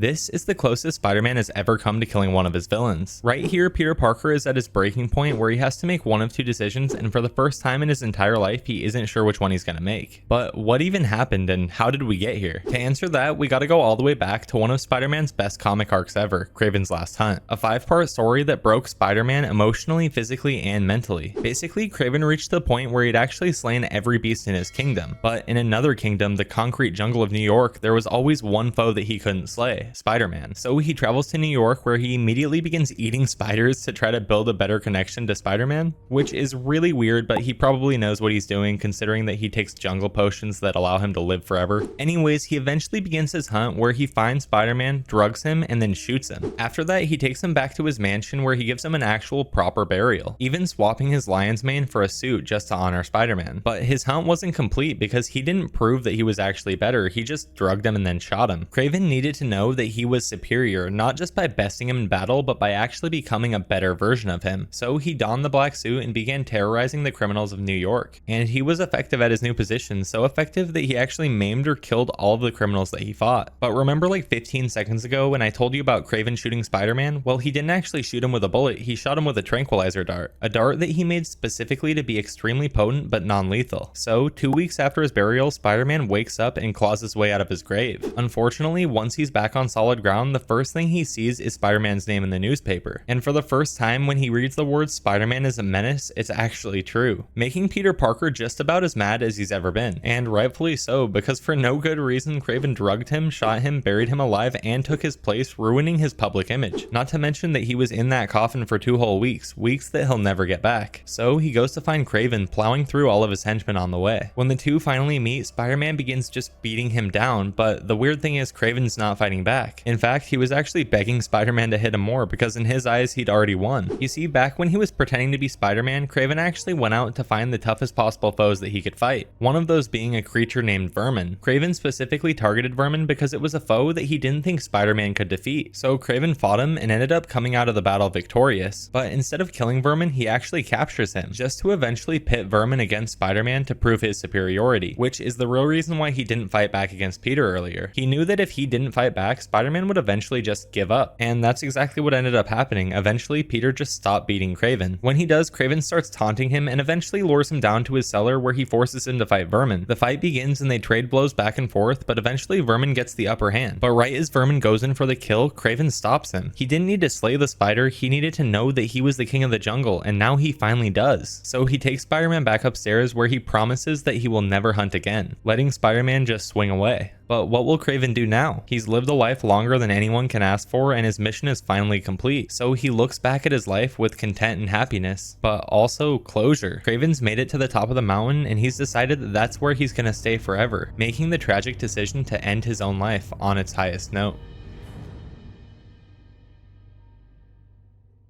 This is the closest Spider-Man has ever come to killing one of his villains. Right here, Peter Parker is at his breaking point where he has to make one of two decisions, and for the first time in his entire life, he isn't sure which one he's gonna make. But what even happened and how did we get here? To answer that, we gotta go all the way back to one of Spider-Man's best comic arcs ever, Kravens Last Hunt. A 5-part story that broke Spider-Man emotionally, physically, and mentally. Basically, Kraven reached the point where he'd actually slain every beast in his kingdom. But in another kingdom, the concrete jungle of New York, there was always one foe that he couldn't slay, Spider-Man. So he travels to New York where he immediately begins eating spiders to try to build a better connection to Spider-Man, which is really weird, but he probably knows what he's doing considering that he takes jungle potions that allow him to live forever. Anyways, he eventually begins his hunt where he finds Spider-Man, drugs him, and then shoots him. After that, he takes him back to his mansion where he gives him an actual proper burial, even swapping his lion's mane for a suit just to honor Spider-Man. But his hunt wasn't complete because he didn't prove that he was actually better, he just drugged him and then shot him. Kraven needed to know that he was superior, not just by besting him in battle, but by actually becoming a better version of him. So he donned the black suit and began terrorizing the criminals of New York. And he was effective at his new position, so effective that he actually maimed or killed all of the criminals that he fought. But remember like 15 seconds ago when I told you about Kraven shooting Spider-Man? Well, he didn't actually shoot him with a bullet, he shot him with a tranquilizer dart. A dart that he made specifically to be extremely potent but non-lethal. So 2 weeks after his burial, Spider-Man wakes up and claws his way out of his grave. Unfortunately, once he's back on solid ground, the first thing he sees is Spider-Man's name in the newspaper. And for the first time, when he reads the words Spider-Man is a menace, it's actually true, making Peter Parker just about as mad as he's ever been. And rightfully so, because for no good reason, Kraven drugged him, shot him, buried him alive, and took his place, ruining his public image. Not to mention that he was in that coffin for 2 whole weeks that he'll never get back. So he goes to find Kraven, plowing through all of his henchmen on the way. When the two finally meet, Spider-Man begins just beating him down, but the weird thing is Kraven's not fighting back. In fact, he was actually begging Spider-Man to hit him more because in his eyes he'd already won. You see, back when he was pretending to be Spider-Man, Kraven actually went out to find the toughest possible foes that he could fight. One of those being a creature named Vermin. Kraven specifically targeted Vermin because it was a foe that he didn't think Spider-Man could defeat. So Kraven fought him and ended up coming out of the battle victorious. But instead of killing Vermin, he actually captures him, just to eventually pit Vermin against Spider-Man to prove his superiority, which is the real reason why he didn't fight back against Peter earlier. He knew that if he didn't fight back, Spider-Man would eventually just give up. And that's exactly what ended up happening. Eventually, Peter just stopped beating Kraven. When he does, Kraven starts taunting him and eventually lures him down to his cellar where he forces him to fight Vermin. The fight begins and they trade blows back and forth, but eventually Vermin gets the upper hand. But right as Vermin goes in for the kill, Kraven stops him. He didn't need to slay the spider, he needed to know that he was the king of the jungle, and now he finally does. So he takes Spider-Man back upstairs where he promises that he will never hunt again, letting Spider-Man just swing away. But what will Kraven do now? He's lived a life longer than anyone can ask for and his mission is finally complete. So he looks back at his life with content and happiness, but also closure. Kraven's made it to the top of the mountain and he's decided that that's where he's gonna stay forever, making the tragic decision to end his own life on its highest note.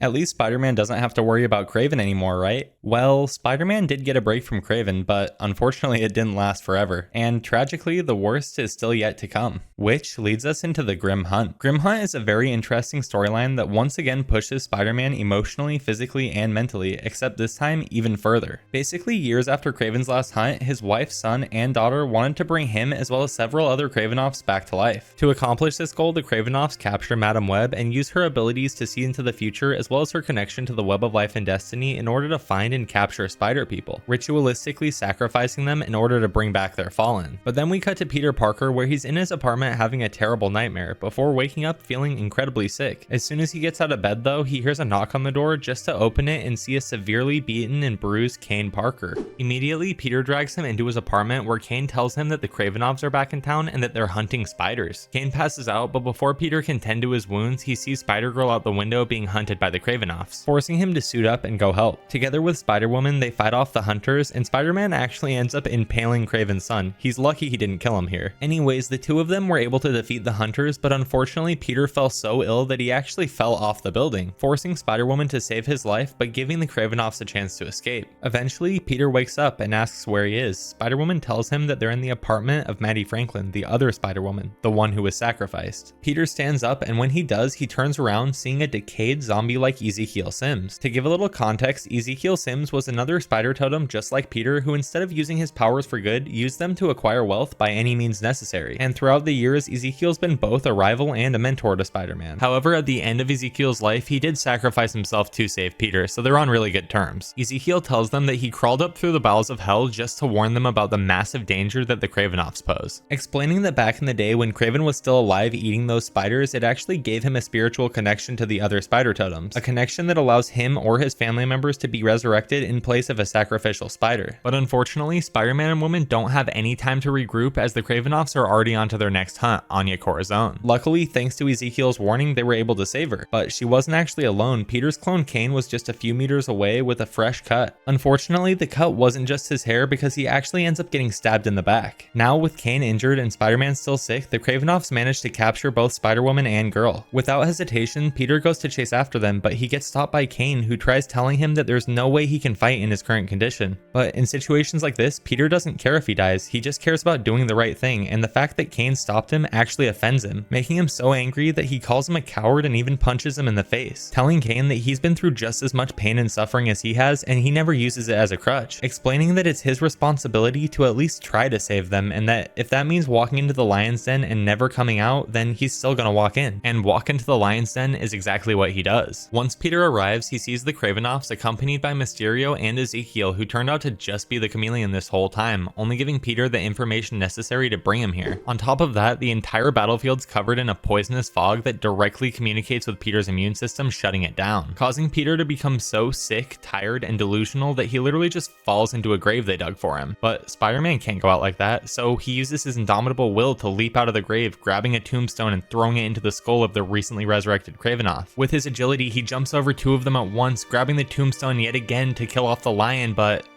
At least Spider-Man doesn't have to worry about Kraven anymore, right? Well, Spider-Man did get a break from Kraven, but unfortunately it didn't last forever. And tragically, the worst is still yet to come, which leads us into the Grim Hunt. Grim Hunt is a very interesting storyline that once again pushes Spider-Man emotionally, physically, and mentally, except this time even further. Basically, years after Kraven's Last Hunt, his wife, son, and daughter wanted to bring him as well as several other Kravenoffs back to life. To accomplish this goal, the Kravenoffs capture Madame Web and use her abilities to see into the future as well as her connection to the web of life and destiny in order to find and capture spider people, ritualistically sacrificing them in order to bring back their fallen. But then we cut to Peter Parker where he's in his apartment having a terrible nightmare before waking up feeling incredibly sick. As soon as he gets out of bed though, he hears a knock on the door just to open it and see a severely beaten and bruised Kane Parker. Immediately, Peter drags him into his apartment where Kane tells him that the Kravenoffs are back in town and that they're hunting spiders. Kane passes out, but before Peter can tend to his wounds, he sees Spider-Girl out the window being hunted by the Kravenoffs, forcing him to suit up and go help. Together with Spider-Woman, they fight off the hunters, and Spider-Man actually ends up impaling Kraven's son. He's lucky he didn't kill him here. Anyways, the two of them were able to defeat the hunters, but unfortunately Peter fell so ill that he actually fell off the building, forcing Spider-Woman to save his life but giving the Kravenoffs a chance to escape. Eventually, Peter wakes up and asks where he is. Spider-Woman tells him that they're in the apartment of Maddie Franklin, the other Spider-Woman, the one who was sacrificed. Peter stands up, and when he does, he turns around seeing a decayed zombie-like like Ezekiel Sims. To give a little context, Ezekiel Sims was another spider totem just like Peter, who instead of using his powers for good, used them to acquire wealth by any means necessary. And throughout the years, Ezekiel's been both a rival and a mentor to Spider-Man. However, at the end of Ezekiel's life, he did sacrifice himself to save Peter, so they're on really good terms. Ezekiel tells them that he crawled up through the bowels of hell just to warn them about the massive danger that the Kravenoffs pose, explaining that back in the day when Kraven was still alive eating those spiders, it actually gave him a spiritual connection to the other spider totems, a connection that allows him or his family members to be resurrected in place of a sacrificial spider. But unfortunately, Spider-Man and Woman don't have any time to regroup as the Kravenoffs are already onto their next hunt, Anya Corazon. Luckily, thanks to Ezekiel's warning, they were able to save her, but she wasn't actually alone. Peter's clone Kane was just a few meters away with a fresh cut. Unfortunately, the cut wasn't just his hair because he actually ends up getting stabbed in the back. Now with Kane injured and Spider-Man still sick, the Kravenoffs manage to capture both Spider-Woman and Girl. Without hesitation, Peter goes to chase after them, but he gets stopped by Kane, who tries telling him that there's no way he can fight in his current condition. But in situations like this, Peter doesn't care if he dies, he just cares about doing the right thing, and the fact that Kane stopped him actually offends him, making him so angry that he calls him a coward and even punches him in the face, telling Kane that he's been through just as much pain and suffering as he has and he never uses it as a crutch, explaining that it's his responsibility to at least try to save them, and that if that means walking into the lion's den and never coming out, then he's still gonna walk in. And walk into the lion's den is exactly what he does. Once Peter arrives, he sees the Kravenoffs accompanied by Mysterio and Ezekiel, who turned out to just be the chameleon this whole time, only giving Peter the information necessary to bring him here. On top of that, the entire battlefield's covered in a poisonous fog that directly communicates with Peter's immune system, shutting it down, causing Peter to become so sick, tired, and delusional that he literally just falls into a grave they dug for him. But Spider-Man can't go out like that, so he uses his indomitable will to leap out of the grave, grabbing a tombstone and throwing it into the skull of the recently resurrected Kravenoff. With his agility, he jumps over two of them at once, grabbing the tombstone yet again to kill off the lion, but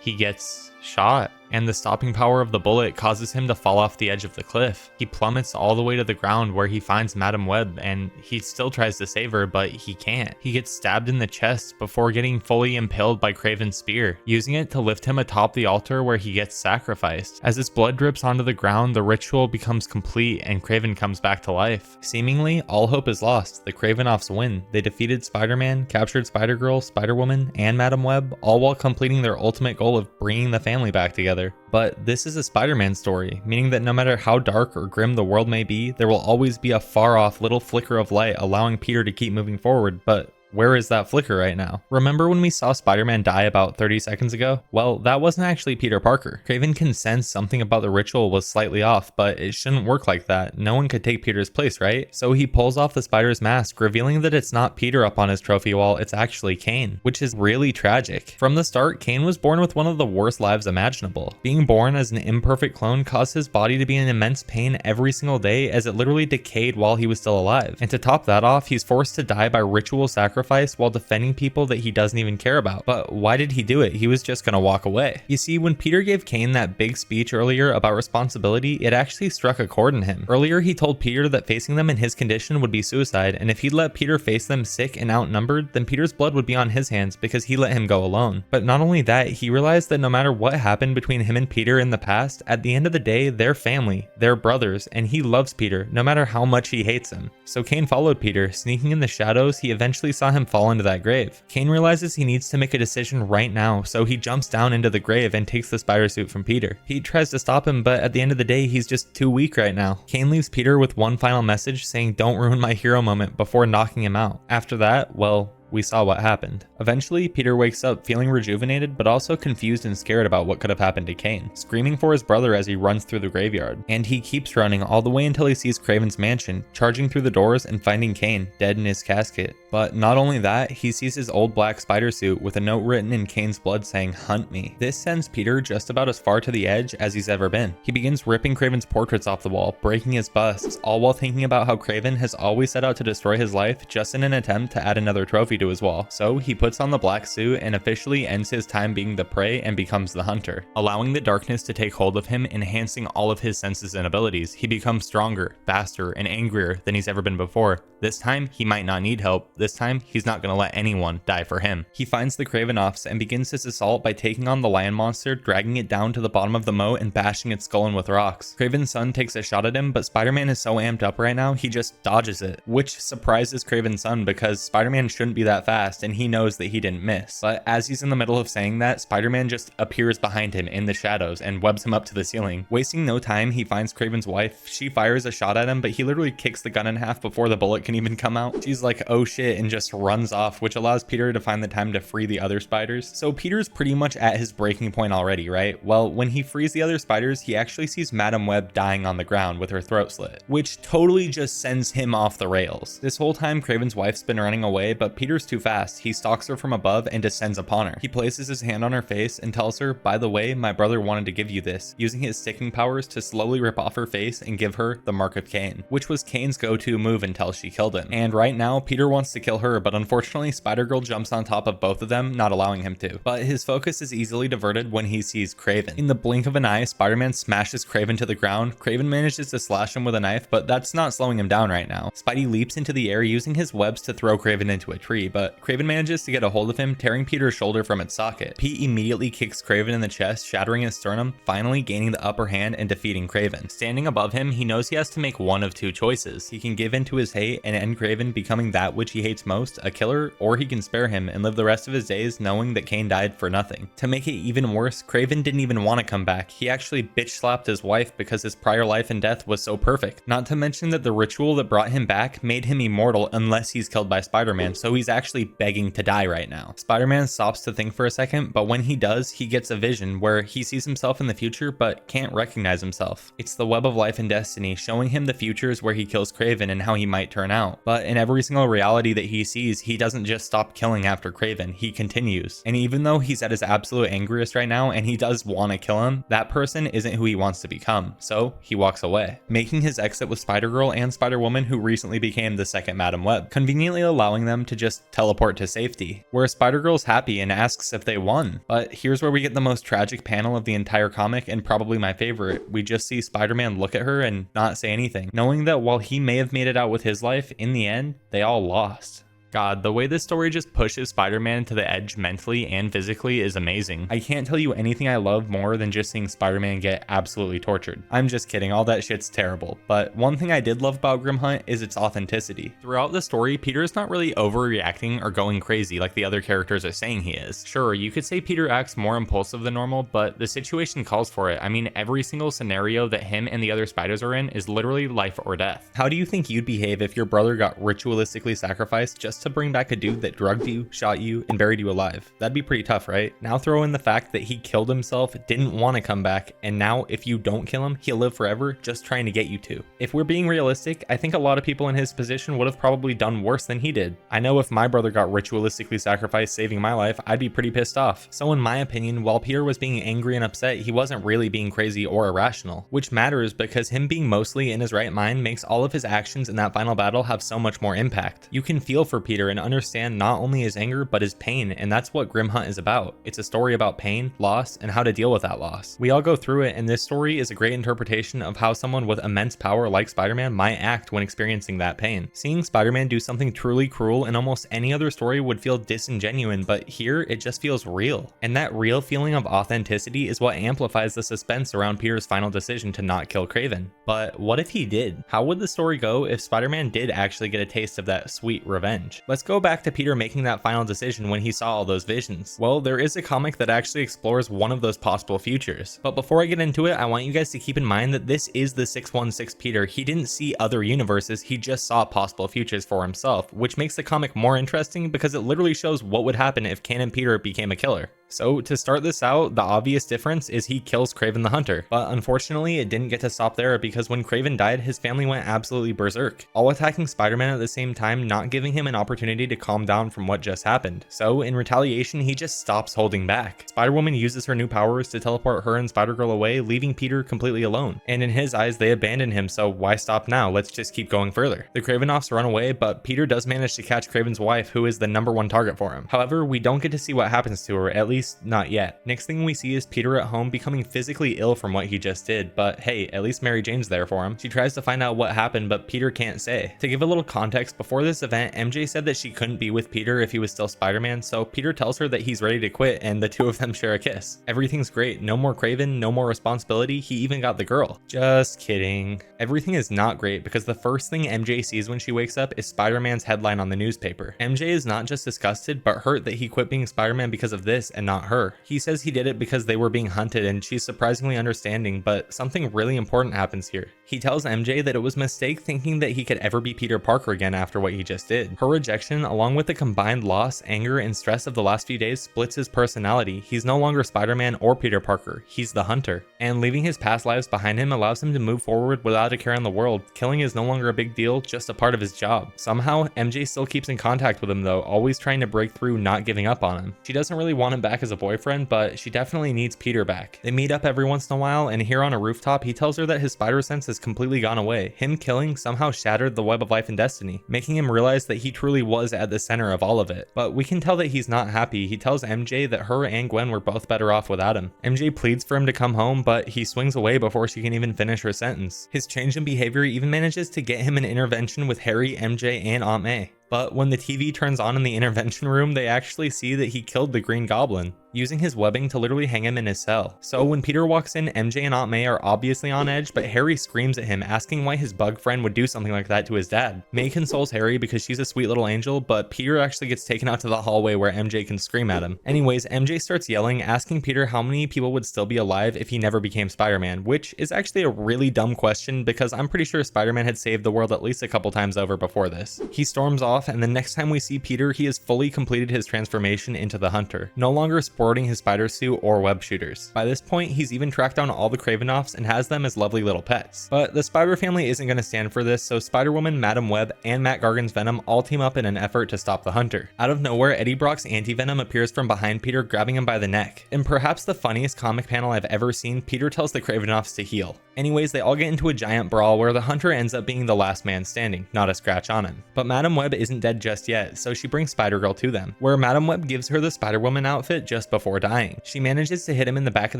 he gets shot, and the stopping power of the bullet causes him to fall off the edge of the cliff. He plummets all the way to the ground where he finds Madam Web, and he still tries to save her, but he can't. He gets stabbed in the chest before getting fully impaled by Kraven's spear, using it to lift him atop the altar where he gets sacrificed. As his blood drips onto the ground, the ritual becomes complete and Kraven comes back to life. Seemingly, all hope is lost. The Kravenoffs win. They defeated Spider-Man, captured Spider-Girl, Spider-Woman, and Madam Web, all while completing their ultimate goal of bringing the family back together. But this is a Spider-Man story, meaning that no matter how dark or grim the world may be, there will always be a far-off little flicker of light allowing Peter to keep moving forward. But where is that flicker right now? Remember when we saw Spider-Man die about 30 seconds ago? Well, that wasn't actually Peter Parker. Kraven can sense something about the ritual was slightly off, but it shouldn't work like that. No one could take Peter's place, right? So he pulls off the spider's mask, revealing that it's not Peter up on his trophy wall, it's actually Kane, which is really tragic. From the start, Kane was born with one of the worst lives imaginable. Being born as an imperfect clone caused his body to be in immense pain every single day as it literally decayed while he was still alive. And to top that off, he's forced to die by ritual sacrifice while defending people that he doesn't even care about. But why did he do it? He was just gonna walk away. You see, when Peter gave Kane that big speech earlier about responsibility, it actually struck a chord in him. Earlier, he told Peter that facing them in his condition would be suicide, and if he'd let Peter face them sick and outnumbered, then Peter's blood would be on his hands because he let him go alone. But not only that, he realized that no matter what happened between him and Peter in the past, at the end of the day, they're family, they're brothers, and he loves Peter, no matter how much he hates him. So Kane followed Peter. Sneaking in the shadows, he eventually saw him fall into that grave. Kane realizes he needs to make a decision right now, so he jumps down into the grave and takes the spider suit from Peter. He tries to stop him, but at the end of the day, he's just too weak right now. Kane leaves Peter with one final message saying, "Don't ruin my hero moment," before knocking him out. After that, well, we saw what happened. Eventually, Peter wakes up feeling rejuvenated, but also confused and scared about what could have happened to Kane, screaming for his brother as he runs through the graveyard. And he keeps running all the way until he sees Kraven's mansion, charging through the doors and finding Kane dead in his casket. But not only that, he sees his old black spider suit with a note written in Kane's blood saying, "Hunt me." This sends Peter just about as far to the edge as he's ever been. He begins ripping Kraven's portraits off the wall, breaking his busts, all while thinking about how Kraven has always set out to destroy his life just in an attempt to add another trophy to his wall. So he puts on the black suit and officially ends his time being the prey and becomes the hunter, allowing the darkness to take hold of him, enhancing all of his senses and abilities. He becomes stronger, faster, and angrier than he's ever been before. This time, he might not need help. this time he's not gonna let anyone die for him. He finds the Kravenoffs and begins his assault by taking on the lion monster, dragging it down to the bottom of the moat and bashing its skull in with rocks. Kraven's son takes a shot at him, but Spider-Man is so amped up right now, he just dodges it, which surprises Kraven's son because Spider-Man shouldn't be that fast and he knows that he didn't miss. But as he's in the middle of saying that, Spider-Man just appears behind him in the shadows and webs him up to the ceiling. Wasting no time, he finds Kraven's wife. She fires a shot at him, but he literally kicks the gun in half before the bullet can even come out. She's like, oh shit, and just runs off, which allows Peter to find the time to free the other spiders. So Peter's pretty much at his breaking point already, right? Well, when he frees the other spiders, he actually sees Madam Web dying on the ground with her throat slit, which totally just sends him off the rails. This whole time, Kraven's wife's been running away, but Peter's too fast. He stalks her from above and descends upon her. He places his hand on her face and tells her, by the way, my brother wanted to give you this, using his sticking powers to slowly rip off her face and give her the Mark of Cain, which was Cain's go-to move until she killed him. And right now, Peter wants to kill her, but unfortunately, Spider-Girl jumps on top of both of them, not allowing him to. But his focus is easily diverted when he sees Kraven. In the blink of an eye, Spider-Man smashes Kraven to the ground. Kraven manages to slash him with a knife, but that's not slowing him down right now. Spidey leaps into the air using his webs to throw Kraven into a tree, but Kraven manages to get a hold of him, tearing Peter's shoulder from its socket. Pete immediately kicks Kraven in the chest, shattering his sternum, finally gaining the upper hand and defeating Kraven. Standing above him, he knows he has to make one of two choices. He can give in to his hate and end Kraven becoming that which he hates most, a killer, or he can spare him and live the rest of his days knowing that Cain died for nothing. To make it even worse, Kraven didn't even want to come back. He actually bitch slapped his wife because his prior life and death was so perfect. Not to mention that the ritual that brought him back made him immortal unless he's killed by Spider-Man, so he's actually begging to die right now. Spider-Man stops to think for a second, but when he does, he gets a vision where he sees himself in the future but can't recognize himself. It's the web of life and destiny showing him the futures where he kills Kraven and how he might turn out. But in every single reality that he sees, he doesn't just stop killing after Kraven, he continues. And even though he's at his absolute angriest right now and he does want to kill him, that person isn't who he wants to become, so he walks away, making his exit with Spider-Girl and Spider-Woman, who recently became the second Madam Web, conveniently allowing them to just teleport to safety, where Spider-Girl's happy and asks if they won. But here's where we get the most tragic panel of the entire comic and probably my favorite. We just see Spider-Man look at her and not say anything, knowing that while he may have made it out with his life, in the end, they all lost. God, the way this story just pushes Spider-Man to the edge mentally and physically is amazing. I can't tell you anything I love more than just seeing Spider-Man get absolutely tortured. I'm just kidding, all that shit's terrible. But one thing I did love about Grim Hunt is its authenticity. Throughout the story, Peter is not really overreacting or going crazy like the other characters are saying he is. Sure, you could say Peter acts more impulsive than normal, but the situation calls for it. I mean, every single scenario that him and the other spiders are in is literally life or death. How do you think you'd behave if your brother got ritualistically sacrificed just to bring back a dude that drugged you, shot you, and buried you alive? That'd be pretty tough, right? Now throw in the fact that he killed himself, didn't want to come back, and now if you don't kill him, he'll live forever just trying to get you to. If we're being realistic, I think a lot of people in his position would have probably done worse than he did. I know if my brother got ritualistically sacrificed saving my life, I'd be pretty pissed off. So in my opinion, while Peter was being angry and upset, he wasn't really being crazy or irrational, which matters because him being mostly in his right mind makes all of his actions in that final battle have so much more impact. You can feel for Peter and understand not only his anger but his pain, and that's what Grim Hunt is about. It's a story about pain, loss, and how to deal with that loss. We all go through it, and this story is a great interpretation of how someone with immense power like Spider-Man might act when experiencing that pain. Seeing Spider-Man do something truly cruel in almost any other story would feel disingenuine, but here it just feels real. And that real feeling of authenticity is what amplifies the suspense around Peter's final decision to not kill Kraven. But what if he did? How would the story go if Spider-Man did actually get a taste of that sweet revenge? Let's go back to Peter making that final decision when he saw all those visions. Well, there is a comic that actually explores one of those possible futures. But before I get into it, I want you guys to keep in mind that this is the 616 Peter. He didn't see other universes, he just saw possible futures for himself, which makes the comic more interesting because it literally shows what would happen if Canon Peter became a killer. So to start this out, the obvious difference is he kills Kraven the Hunter. But unfortunately, it didn't get to stop there because when Kraven died, his family went absolutely berserk, all attacking Spider-Man at the same time, not giving him an opportunity to calm down from what just happened. So in retaliation, he just stops holding back. Spider-Woman uses her new powers to teleport her and Spider-Girl away, leaving Peter completely alone. And in his eyes, they abandon him, so why stop now? Let's just keep going further. The Kravenoffs run away, but Peter does manage to catch Kraven's wife, who is the #1 target for him. However, we don't get to see what happens to her, at least not yet. Next thing we see is Peter at home becoming physically ill from what he just did, but hey, at least Mary Jane's there for him. She tries to find out what happened, but Peter can't say. To give a little context, before this event, MJ said said that she couldn't be with Peter if he was still Spider-Man, so Peter tells her that he's ready to quit and the two of them share a kiss. Everything's great, no more Kraven, no more responsibility, he even got the girl. Just kidding. Everything is not great because the first thing MJ sees when she wakes up is Spider-Man's headline on the newspaper. MJ is not just disgusted but hurt that he quit being Spider-Man because of this and not her. He says he did it because they were being hunted and she's surprisingly understanding, but something really important happens here. He tells MJ that it was a mistake thinking that he could ever be Peter Parker again after what he just did. Her rejection, along with the combined loss, anger, and stress of the last few days, splits his personality. He's no longer Spider-Man or Peter Parker, he's the Hunter. And leaving his past lives behind him allows him to move forward without a care in the world. Killing is no longer a big deal, just a part of his job. Somehow, MJ still keeps in contact with him though, always trying to break through, not giving up on him. She doesn't really want him back as a boyfriend, but she definitely needs Peter back. They meet up every once in a while, and here on a rooftop, he tells her that his spider sense has completely gone away. Him killing somehow shattered the web of life and destiny, making him realize that he truly was at the center of all of it. But we can tell that he's not happy. He tells MJ that her and Gwen were both better off without him. MJ pleads for him to come home, but he swings away before she can even finish her sentence. His change in behavior even manages to get him an intervention with Harry, MJ, and Aunt May. But when the TV turns on in the intervention room, they actually see that he killed the Green Goblin, using his webbing to literally hang him in his cell. So when Peter walks in, MJ and Aunt May are obviously on edge, but Harry screams at him, asking why his bug friend would do something like that to his dad. May consoles Harry because she's a sweet little angel, but Peter actually gets taken out to the hallway where MJ can scream at him. Anyways, MJ starts yelling, asking Peter how many people would still be alive if he never became Spider-Man, which is actually a really dumb question because I'm pretty sure Spider-Man had saved the world at least a couple times over before this. He storms off, and the next time we see Peter, he has fully completed his transformation into the Hunter, no longer sporting his spider suit or web shooters. By this point, he's even tracked down all the Kravenoffs and has them as lovely little pets. But the Spider family isn't going to stand for this, so Spider-Woman, Madam Web, and Matt Gargan's Venom all team up in an effort to stop the Hunter. Out of nowhere, Eddie Brock's Anti-Venom appears from behind Peter, grabbing him by the neck. In perhaps the funniest comic panel I've ever seen, Peter tells the Kravenoffs to heal. Anyways, they all get into a giant brawl where the Hunter ends up being the last man standing, not a scratch on him. But Madam Web isn't dead just yet, so she brings Spider-Girl to them, where Madam Web gives her the Spider-Woman outfit just before dying. She manages to hit him in the back of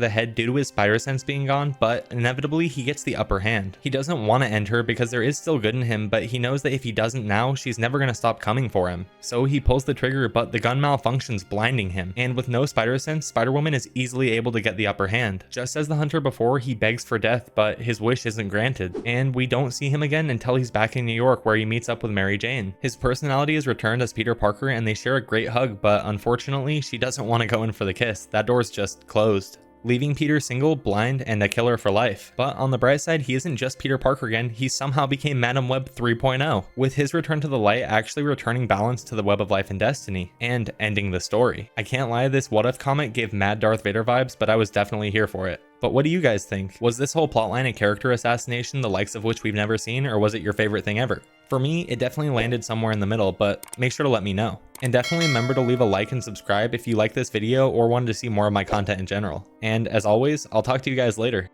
the head due to his spider sense being gone, but inevitably he gets the upper hand. He doesn't want to end her because there is still good in him, but he knows that if he doesn't now, she's never going to stop coming for him. So he pulls the trigger, but the gun malfunctions, blinding him, and with no spider sense, Spider-Woman is easily able to get the upper hand. Just as the Hunter before, he begs for death, but his wish isn't granted, and we don't see him again until he's back in New York where he meets up with Mary Jane. His personality is returned as Peter Parker and they share a great hug, but unfortunately she doesn't want to go in for the kiss. That door's just closed, leaving Peter single, blind, and a killer for life. But on the bright side, he isn't just Peter Parker again, he somehow became Madam Web 3.0, with his return to the light actually returning balance to the web of life and destiny, and ending the story. I can't lie, this What If comic gave mad Darth Vader vibes, but I was definitely here for it. But what do you guys think? Was this whole plotline a character assassination, the likes of which we've never seen, or was it your favorite thing ever? For me, it definitely landed somewhere in the middle, but make sure to let me know. And definitely remember to leave a like and subscribe if you like this video or wanted to see more of my content in general. And as always, I'll talk to you guys later.